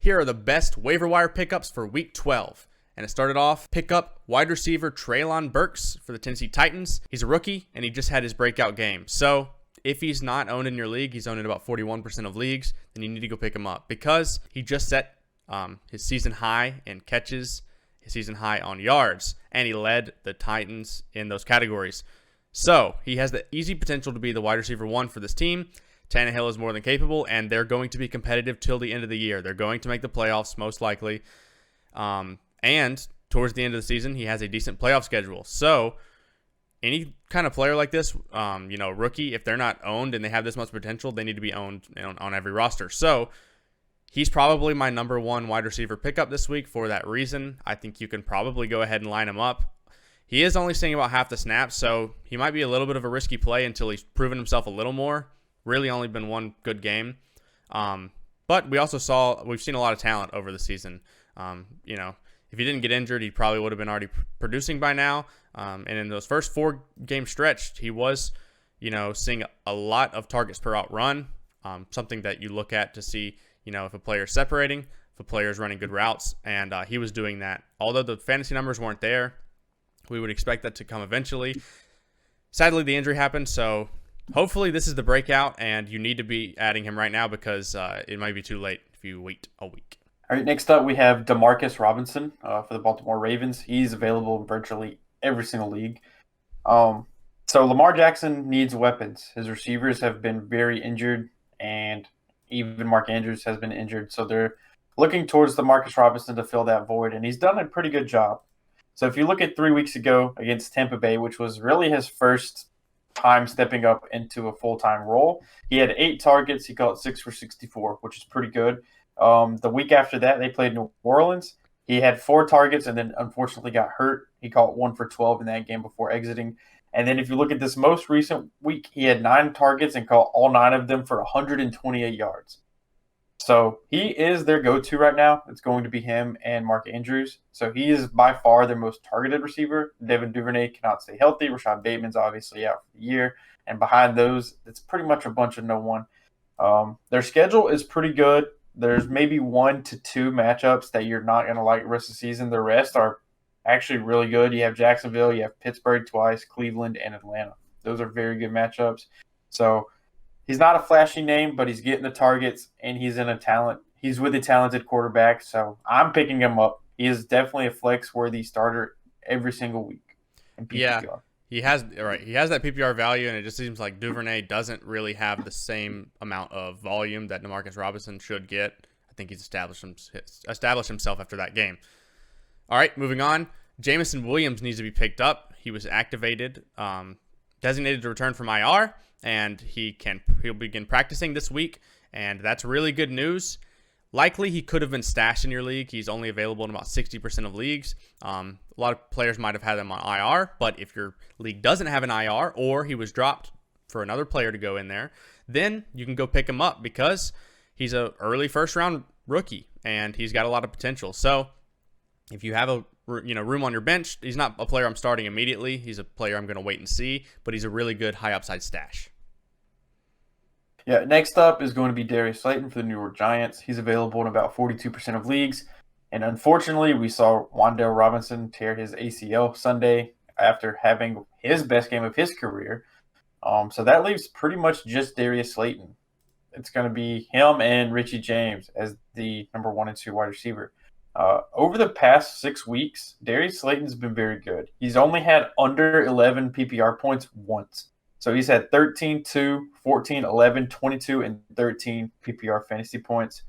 Here are the best waiver wire pickups for Week 12. And it started off, pick up wide receiver Treylon Burks for the Tennessee Titans. He's a rookie, and he just had his breakout game. So if he's not owned in your league, he's owned in about 41% of leagues, then you need to go pick him up because he just set his season high in catches, his season high on yards, and he led the Titans in those categories. So he has the easy potential to be the wide receiver 1 for this team. Tannehill is more than capable, and they're going to be competitive till the end of the year. They're going to make the playoffs, most likely. And towards the end of the season, he has a decent playoff schedule. So any kind of player like this, rookie, if they're not owned and they have this much potential, they need to be owned on every roster. So he's probably my number 1 wide receiver pickup this week for that reason. I think you can probably go ahead and line him up. He is only seeing about half the snaps, so he might be a little bit of a risky play until he's proven himself a little more. Really only been one good game. But we've seen a lot of talent over the season. If he didn't get injured, he probably would have been already producing by now. And in those first 4-game stretch, he was, seeing a lot of targets per out run, something that you look at to see, if a player is separating, if a player is running good routes, and he was doing that. Although the fantasy numbers weren't there, we would expect that to come eventually. Sadly, the injury happened, so hopefully this is the breakout, and you need to be adding him right now because it might be too late if you wait a week. All right, next up we have Demarcus Robinson for the Baltimore Ravens. He's available in virtually every single league. So Lamar Jackson needs weapons. His receivers have been very injured, and even Mark Andrews has been injured. So they're looking towards Demarcus Robinson to fill that void, and he's done a pretty good job. So if you look at 3 weeks ago against Tampa Bay, which was really his first time stepping up into a full-time role, he had 8 targets. He caught 6 for 64, which is pretty good. The week after that, they played New Orleans. He had 4 targets and then unfortunately got hurt. He caught 1 for 12 in that game before exiting. And then if you look at this most recent week, he had 9 targets and caught all 9 of them for 128 yards. So he is their go-to right now. It's going to be him and Mark Andrews. So he is by far their most targeted receiver. Devin Duvernay cannot stay healthy. Rashad Bateman's obviously out for the year. And behind those, it's pretty much a bunch of no one. Their schedule is pretty good. There's maybe 1 to 2 matchups that you're not going to like the rest of the season. The rest are actually really good. You have Jacksonville, you have Pittsburgh twice, Cleveland, and Atlanta. Those are very good matchups. So he's not a flashy name, but he's getting the targets, and he's with a talented quarterback. So I'm picking him up. He is definitely a flex-worthy starter every single week in PPR. Yeah. He has that PPR value, and it just seems like Duvernay doesn't really have the same amount of volume that Demarcus Robinson should get. I think he's established himself after that game. All right, moving on. Jameson Williams needs to be picked up. He was activated, designated to return from IR, and he'll begin practicing this week, and that's really good news. Likely, he could have been stashed in your league. He's only available in about 60% of leagues. A lot of players might have had him on IR, but if your league doesn't have an IR or he was dropped for another player to go in there, then you can go pick him up because he's an early first-round rookie, and he's got a lot of potential. So if you have a room on your bench, he's not a player I'm starting immediately. He's a player I'm going to wait and see, but he's a really good high-upside stash. Yeah, next up is going to be Darius Slayton for the New York Giants. He's available in about 42% of leagues. And unfortunately, we saw Wandale Robinson tear his ACL Sunday after having his best game of his career. So that leaves pretty much just Darius Slayton. It's going to be him and Richie James as the number 1 and 2 wide receiver. Over the past 6 weeks, Darius Slayton's been very good. He's only had under 11 PPR points once. So he's had 13, 2, 14, 11, 22, and 13 PPR fantasy points,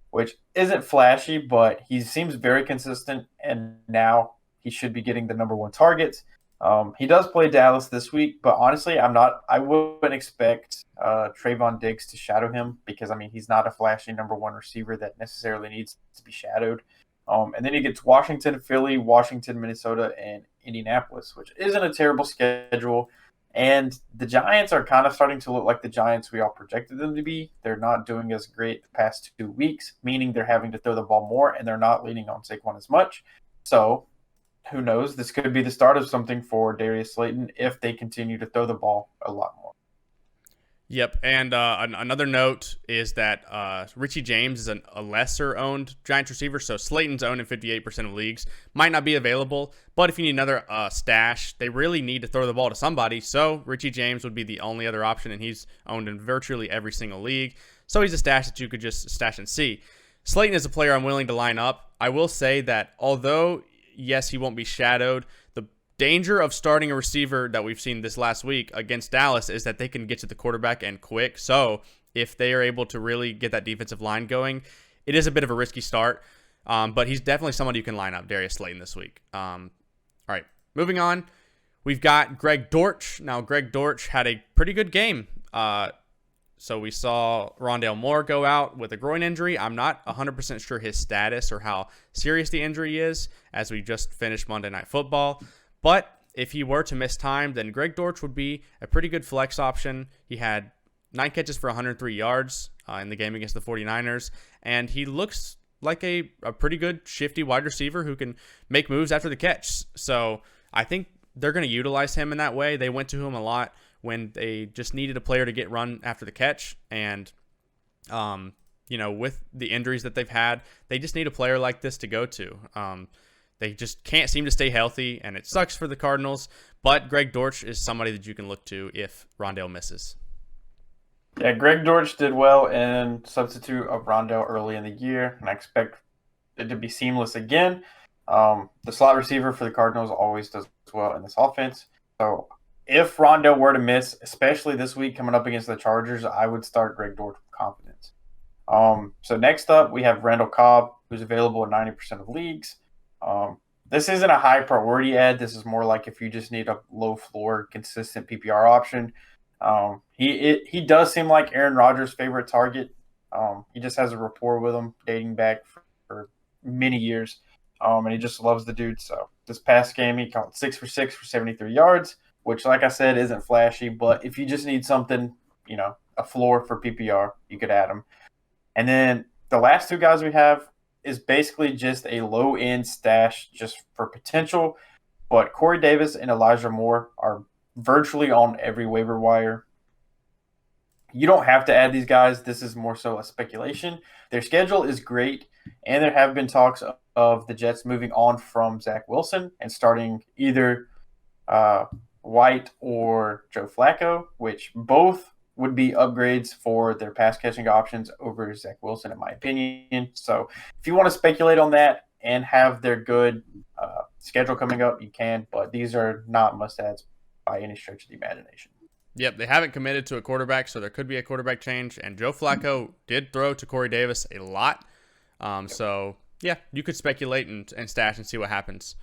which isn't flashy, but he seems very consistent, and now he should be getting the number 1 targets. He does play Dallas this week, but honestly, I wouldn't expect Trayvon Diggs to shadow him because, he's not a flashy number 1 receiver that necessarily needs to be shadowed. And then he gets Washington, Philly, Washington, Minnesota, and Indianapolis, which isn't a terrible schedule. And the Giants are kind of starting to look like the Giants we all projected them to be. They're not doing as great the past 2 weeks, meaning they're having to throw the ball more, and they're not leaning on Saquon as much. So who knows? This could be the start of something for Darius Slayton if they continue to throw the ball a lot more. Yep, and another note is that Richie James is a lesser-owned Giants receiver, so Slayton's owned in 58% of leagues. Might not be available, but if you need another stash, they really need to throw the ball to somebody, so Richie James would be the only other option, and he's owned in virtually every single league, so he's a stash that you could just stash and see. Slayton is a player I'm willing to line up. I will say that although, yes, he won't be shadowed, the danger of starting a receiver that we've seen this last week against Dallas is that they can get to the quarterback and quick. So if they are able to really get that defensive line going, it is a bit of a risky start. But he's definitely somebody you can line up, Darius Slayton, this week. All right, moving on. We've got Greg Dortch. Now, Greg Dortch had a pretty good game. So we saw Rondale Moore go out with a groin injury. I'm not 100% sure his status or how serious the injury is, as we just finished Monday Night Football. But if he were to miss time, then Greg Dortch would be a pretty good flex option. He had 9 catches for 103 yards in the game against the 49ers, and he looks like a pretty good shifty wide receiver who can make moves after the catch. So I think they're going to utilize him in that way. They went to him a lot when they just needed a player to get run after the catch, and with the injuries that they've had, they just need a player like this to go to. They just can't seem to stay healthy, and it sucks for the Cardinals. But Greg Dortch is somebody that you can look to if Rondale misses. Yeah, Greg Dortch did well in substitute of Rondale early in the year, and I expect it to be seamless again. The slot receiver for the Cardinals always does well in this offense. So if Rondale were to miss, especially this week coming up against the Chargers, I would start Greg Dortch with confidence. So next up, we have Randall Cobb, who's available in 90% of leagues. This isn't a high priority ad. This is more like if you just need a low floor, consistent PPR option. He does seem like Aaron Rodgers' favorite target. He just has a rapport with him dating back for many years. And he just loves the dude. So this past game, he caught 6 for 6 for 73 yards, which, like I said, isn't flashy. But if you just need something, a floor for PPR, you could add him. And then the last two guys we have is basically just a low-end stash just for potential. But Corey Davis and Elijah Moore are virtually on every waiver wire. You don't have to add these guys. This is more so a speculation. Their schedule is great, and there have been talks of the Jets moving on from Zach Wilson and starting either White or Joe Flacco, which both would be upgrades for their pass-catching options over Zach Wilson, in my opinion. So if you want to speculate on that and have their good schedule coming up, you can, but these are not must-adds by any stretch of the imagination. Yep, they haven't committed to a quarterback, so there could be a quarterback change, and Joe Flacco did throw to Corey Davis a lot. So, yeah, you could speculate and stash and see what happens.